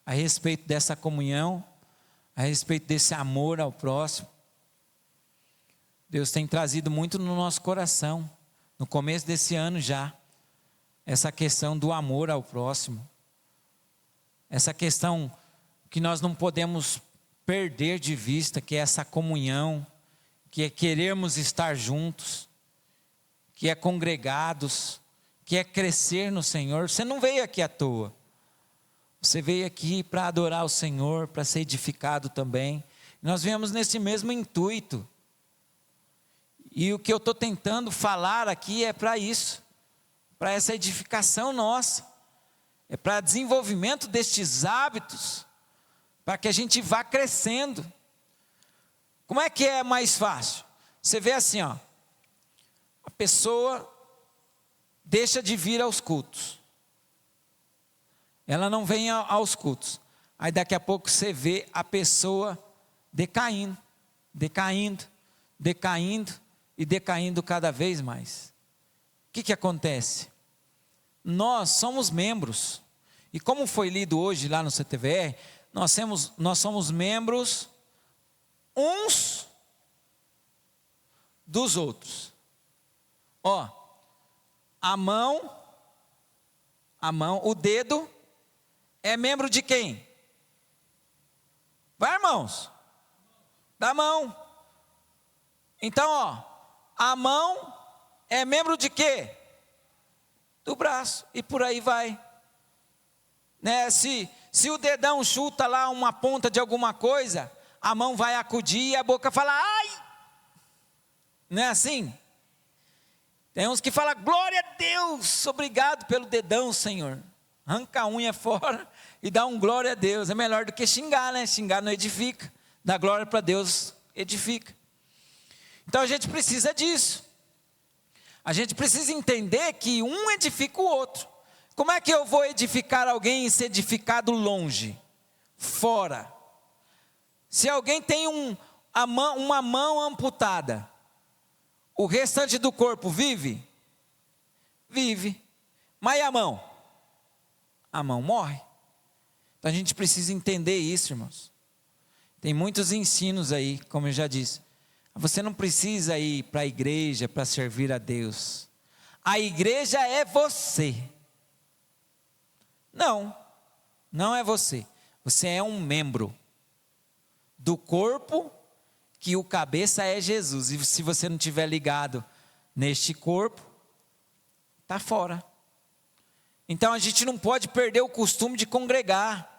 A respeito dessa comunhão, a respeito desse amor ao próximo. Deus tem trazido muito no nosso coração, no começo desse ano já, essa questão do amor ao próximo. essa questão que nós não podemos perder de vista, que é essa comunhão, que é querermos estar juntos, que é congregados, que é crescer no Senhor. Você não veio aqui à toa. Você veio aqui para adorar o Senhor, para ser edificado também. Nós viemos nesse mesmo intuito. E o que eu estou tentando falar aqui é para isso, para essa edificação nossa, é para desenvolvimento destes hábitos, para que a gente vá crescendo. Como é que é mais fácil? Você vê assim, ó, a pessoa deixa de vir aos cultos, ela não vem aos cultos, aí daqui a pouco você vê a pessoa decaindo e decaindo cada vez mais. O que acontece? Nós somos membros, e como foi lido hoje lá no CTVR, nós somos membros uns dos outros. Ó, a mão, o dedo é membro de quem? Vai, irmãos, da mão. Então, ó, a mão é membro de quê? Do braço, e por aí vai, né? Se o dedão chuta lá uma ponta de alguma coisa, a mão vai acudir e a boca fala, ai, não é assim? Tem uns que falam, glória a Deus, obrigado pelo dedão, Senhor, arranca a unha fora e dá um glória a Deus, é melhor do que xingar, né? Xingar não edifica, dar glória para Deus edifica. Então a gente precisa disso. A gente precisa entender que um edifica o outro. Como é que eu vou edificar alguém e ser edificado longe, fora? Se alguém tem uma mão amputada, o restante do corpo vive? Vive. Mas e a mão? A mão morre. Então a gente precisa entender isso, irmãos. Tem muitos ensinos aí, como eu já disse. Você não precisa ir para a igreja para servir a Deus. A igreja é você. Não é você. Você é um membro do corpo que o cabeça é Jesus. E se você não estiver ligado neste corpo, está fora. Então a gente não pode perder o costume de congregar,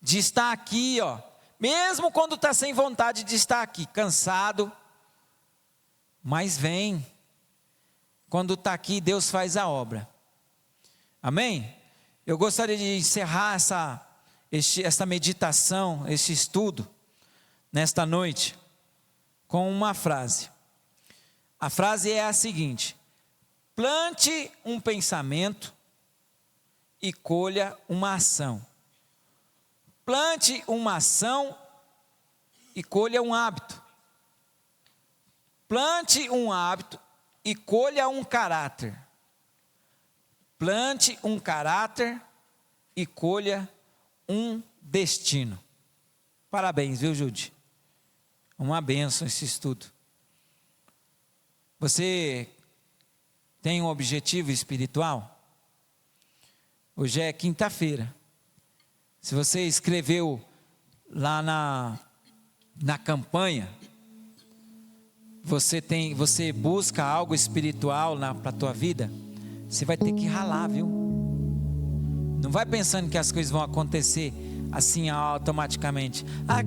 de estar aqui, ó. Mesmo quando está sem vontade de estar aqui, cansado, mas vem. Quando está aqui, Deus faz a obra. Amém? Eu gostaria de encerrar essa meditação, esse estudo, nesta noite, com uma frase. A frase é a seguinte: plante um pensamento e colha uma ação. Plante uma ação e colha um hábito. Plante um hábito e colha um caráter. Plante um caráter e colha um destino. Parabéns, viu, Jude? Uma bênção esse estudo. Você tem um objetivo espiritual? Hoje é quinta-feira. Se você escreveu lá na campanha, você busca algo espiritual para a tua vida, você vai ter que ralar, viu? Não vai pensando que as coisas vão acontecer assim automaticamente.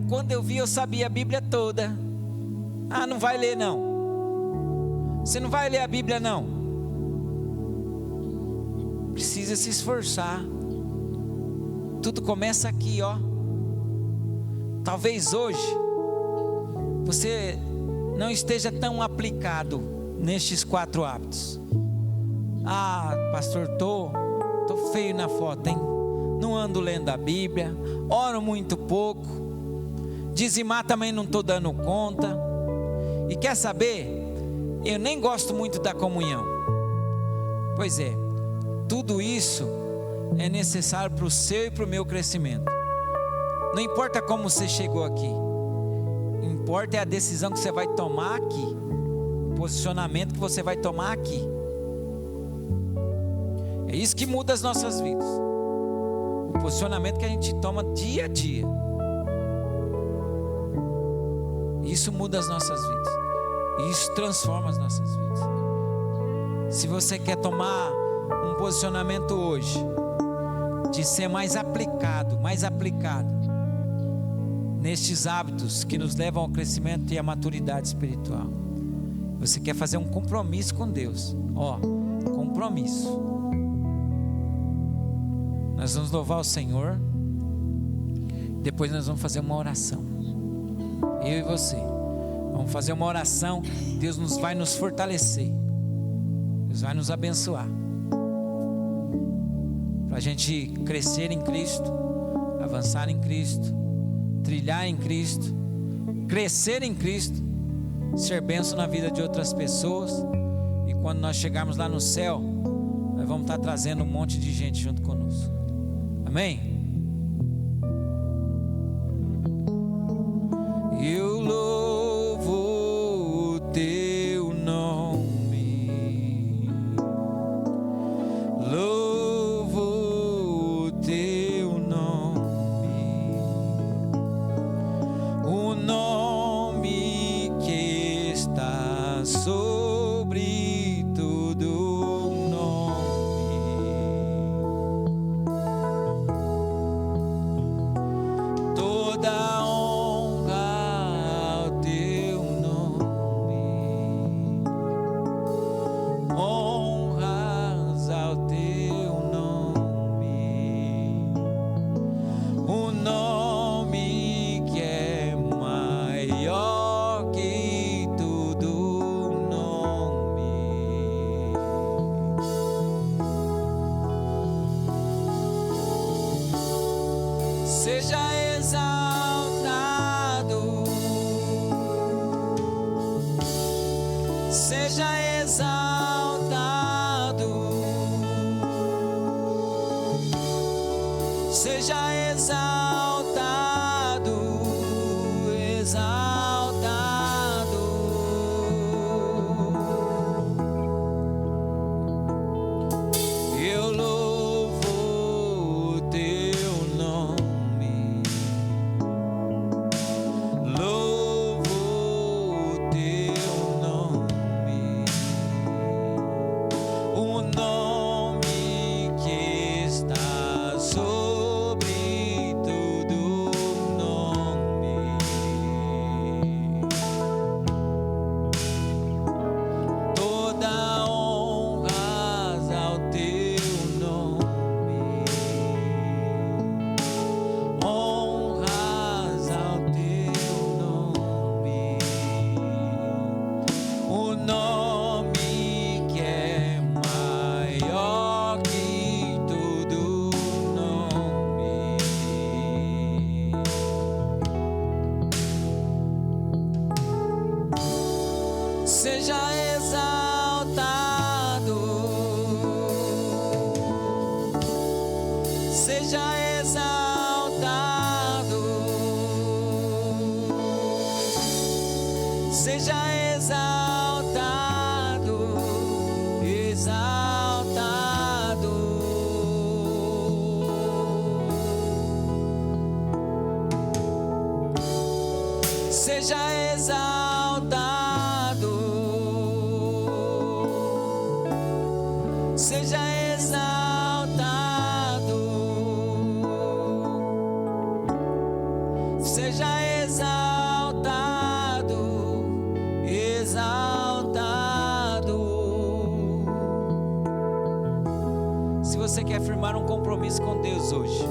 Quando eu vi eu sabia a Bíblia toda. Não vai ler não. Você não vai ler a Bíblia não. Precisa se esforçar. Tudo começa aqui, ó. Talvez hoje você não esteja tão aplicado nestes 4 hábitos. Pastor, tô feio na foto, hein? Não ando lendo a Bíblia, oro muito pouco, dizimar também não estou dando conta. E quer saber? Eu nem gosto muito da comunhão. Pois é, tudo isso é necessário para o seu e para o meu crescimento. Não importa como você chegou aqui, importa é a decisão que você vai tomar aqui, o posicionamento que você vai tomar aqui. É isso que muda as nossas vidas, o posicionamento que a gente toma dia a dia. Isso muda as nossas vidas. Isso transforma as nossas vidas. Se você quer tomar um posicionamento hoje de ser mais aplicado nestes hábitos que nos levam ao crescimento e à maturidade espiritual. Você quer fazer um compromisso com Deus. Compromisso. Nós vamos louvar o Senhor. Depois nós vamos fazer uma oração. Eu e você. Vamos fazer uma oração. Deus vai nos fortalecer. Deus vai nos abençoar. Para a gente crescer em Cristo, avançar em Cristo, trilhar em Cristo, crescer em Cristo, ser bênção na vida de outras pessoas. E quando nós chegarmos lá no céu, nós vamos estar trazendo um monte de gente junto conosco. Amém? Eu louvo o teu nome, louvo o teu nome, o nome que está sobre todo nome. Toda honra ao teu nome, honras ao teu nome, o nome que é maior que todo nome. Seja exaltado, seja exaltado, seja exaltado, exaltado. Eu louvo o teu nome, louvo o teu nome, o nome que está sobre todo nome. Toda honra ao teu nome, honras ao teu nome, o nome que é maior que todo nome. Seja exaltado, seja exaltado, seja exaltado, exaltado. Seja exaltado, seja exaltado, seja exaltado, exaltado. Se você quer firmar um compromisso com Deus hoje,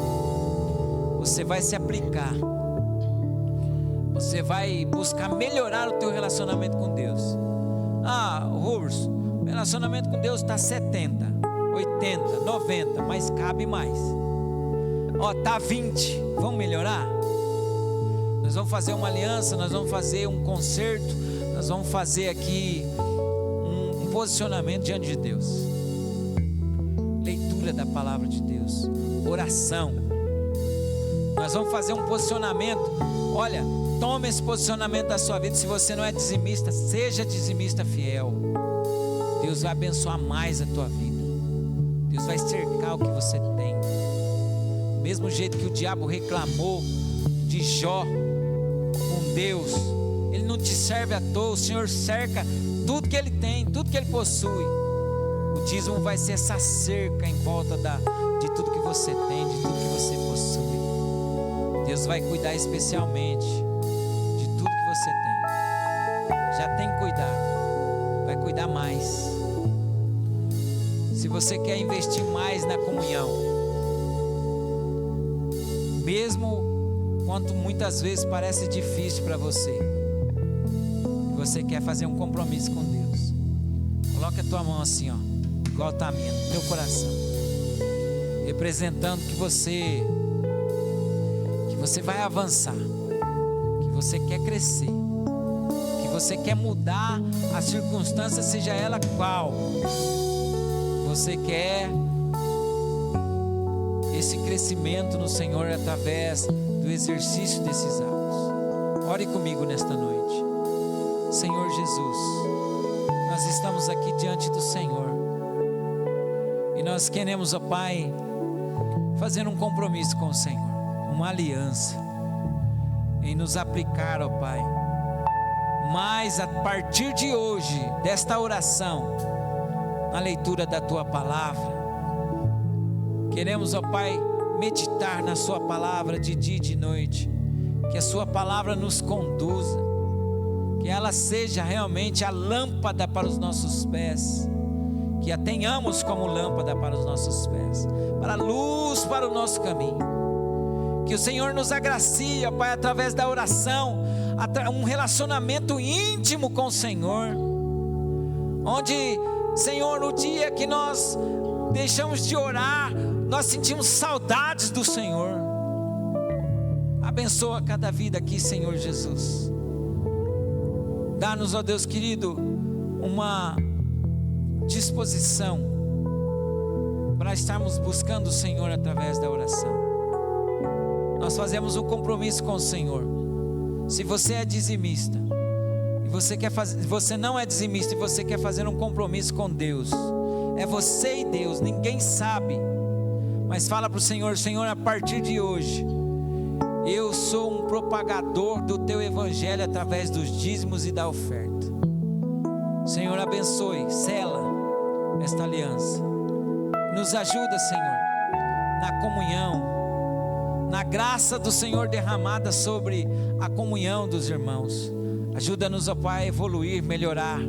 você vai se aplicar. Você vai buscar melhorar o teu relacionamento com Deus. Rubens, o relacionamento com Deus está 70, 80, 90, mas cabe mais. Tá 20, vamos melhorar? Nós vamos fazer uma aliança, nós vamos fazer um concerto, nós vamos fazer aqui um posicionamento diante de Deus. Leitura da palavra de Deus, oração. Nós vamos fazer um posicionamento. Olha, tome esse posicionamento da sua vida. Se você não é dizimista, seja dizimista fiel. Deus vai abençoar mais a tua vida. Deus vai cercar o que você tem. Mesmo jeito que o diabo reclamou de Jó com Deus, ele não te serve à toa. O Senhor cerca tudo que ele tem, tudo que ele possui. O dízimo vai ser essa cerca em volta de tudo que você tem, de tudo que você possui. Deus vai cuidar especialmente de tudo que você tem. Já tem cuidado, vai cuidar mais. Se você quer investir mais na comunhão, mesmo quanto muitas vezes parece difícil para você, você quer fazer um compromisso com Deus, coloque a tua mão assim, ó, igual tá a minha, no teu coração, representando que você vai avançar, que você quer crescer, que você quer mudar a circunstância, seja ela qual. Você quer esse crescimento no Senhor através do exercício desses atos. Ore comigo nesta noite. Senhor Jesus, nós estamos aqui diante do Senhor e nós queremos, ó Pai, fazer um compromisso com o Senhor, uma aliança em nos aplicar, ó Pai, mas a partir de hoje, desta oração, na leitura da Tua Palavra, queremos, ó Pai, meditar na Sua Palavra de dia e de noite, que a Sua Palavra nos conduza, que ela seja realmente a lâmpada para os nossos pés, que a tenhamos como lâmpada para os nossos pés, para a luz para o nosso caminho, que o Senhor nos agracie, ó Pai, através da oração, um relacionamento íntimo com o Senhor, onde, Senhor, no dia que nós deixamos de orar, nós sentimos saudades do Senhor. Abençoa cada vida aqui, Senhor Jesus. Dá-nos, ó Deus querido, uma disposição para estarmos buscando o Senhor através da oração. Nós fazemos um compromisso com o Senhor. Se você é dizimista, você não é dizimista e você quer fazer um compromisso com Deus, é você e Deus, ninguém sabe, mas fala para o Senhor: Senhor, a partir de hoje eu sou um propagador do Teu Evangelho através dos dízimos e da oferta. Senhor, abençoe, sela esta aliança, nos ajuda, Senhor, na comunhão, na graça do Senhor derramada sobre a comunhão dos irmãos. Ajuda-nos, ó Pai, a evoluir, melhorar,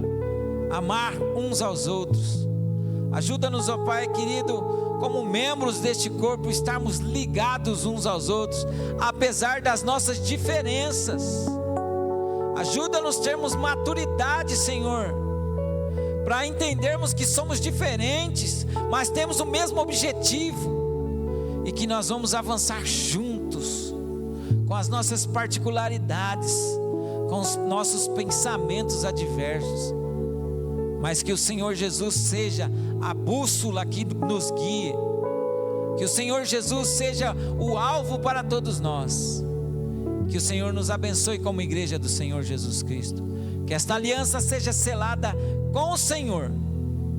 amar uns aos outros. Ajuda-nos, ó Pai querido, como membros deste corpo, estarmos ligados uns aos outros, apesar das nossas diferenças. Ajuda-nos a termos maturidade, Senhor, para entendermos que somos diferentes, mas temos o mesmo objetivo, e que nós vamos avançar juntos, com as nossas particularidades, com os nossos pensamentos adversos, mas que o Senhor Jesus seja a bússola que nos guie, que o Senhor Jesus seja o alvo para todos nós, que o Senhor nos abençoe como igreja do Senhor Jesus Cristo, que esta aliança seja selada com o Senhor,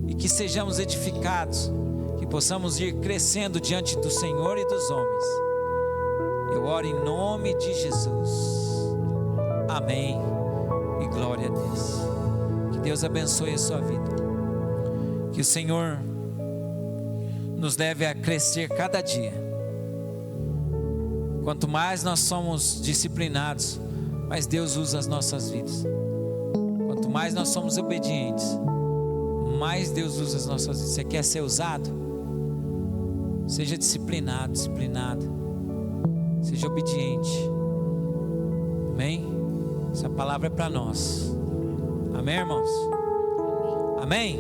e que sejamos edificados, que possamos ir crescendo diante do Senhor e dos homens. Eu oro em nome de Jesus. Amém e glória a Deus. Que Deus abençoe a sua vida, que o Senhor nos leve a crescer cada dia. Quanto mais nós somos disciplinados, mais Deus usa as nossas vidas. Quanto mais nós somos obedientes, mais Deus usa as nossas vidas. Você quer ser usado? Seja disciplinado, disciplinada, seja obediente. Amém? Essa palavra é para nós. Amém, irmãos? Amém?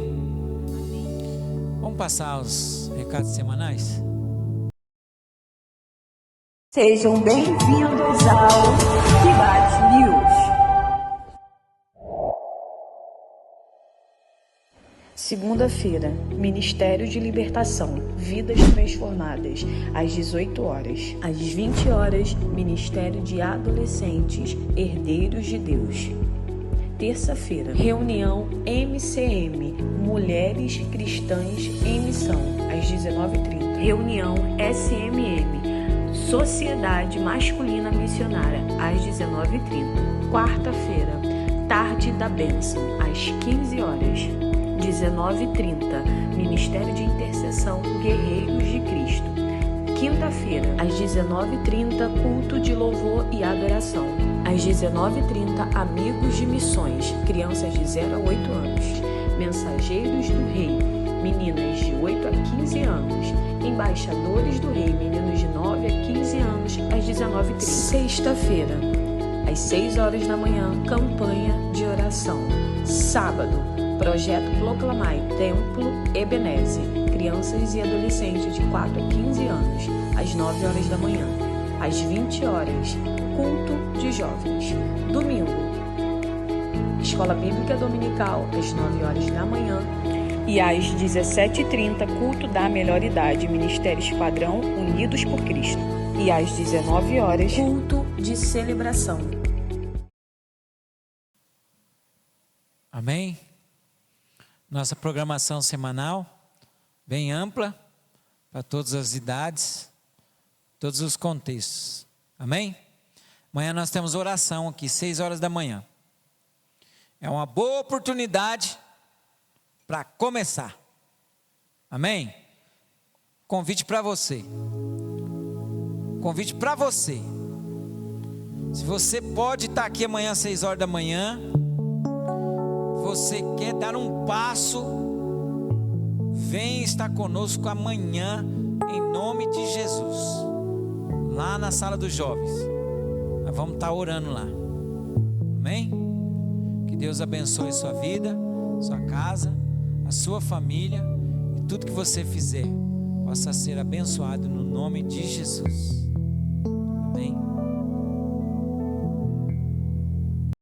Vamos passar os recados semanais? Sejam bem-vindos ao Debate News. Segunda-feira, Ministério de Libertação, Vidas Transformadas, às 18 horas. Às 20 horas, Ministério de Adolescentes, Herdeiros de Deus. Terça-feira, reunião MCM, Mulheres Cristãs em Missão, às 19h30. Reunião SMM, Sociedade Masculina Missionária, às 19h30. Quarta-feira, Tarde da Bênção, às 15 horas. 19h30, Ministério de Intercessão Guerreiros de Cristo. Quinta-feira, às 19h30, Culto de Louvor e Adoração. Às 19h30, Amigos de Missões, crianças de 0 a 8 anos. Mensageiros do Rei, meninas de 8 a 15 anos. Embaixadores do Rei, meninos de 9 a 15 anos, às 19h30. Sexta-feira, às 6 horas da manhã, campanha de oração. Sábado, Projeto Proclamai, Templo Ebenezer, crianças e adolescentes de 4 a 15 anos, às 9 horas da manhã. Às 20 horas, culto de jovens. Domingo, Escola Bíblica Dominical, às 9 horas da manhã. E às 17h30, culto da melhor idade, Ministério Esquadrão Unidos por Cristo. E às 19 horas, culto de celebração. Amém? Nossa programação semanal, bem ampla, para todas as idades, todos os contextos. Amém? Amanhã nós temos oração aqui, 6 horas da manhã. É uma boa oportunidade para começar. Amém? Convite para você. Convite para você. Se você pode estar aqui amanhã às 6 horas da manhã, você quer dar um passo, vem estar conosco amanhã, em nome de Jesus, lá na sala dos jovens. Nós vamos estar orando lá. Amém? Que Deus abençoe sua vida, sua casa, a sua família, e tudo que você fizer possa ser abençoado no nome de Jesus.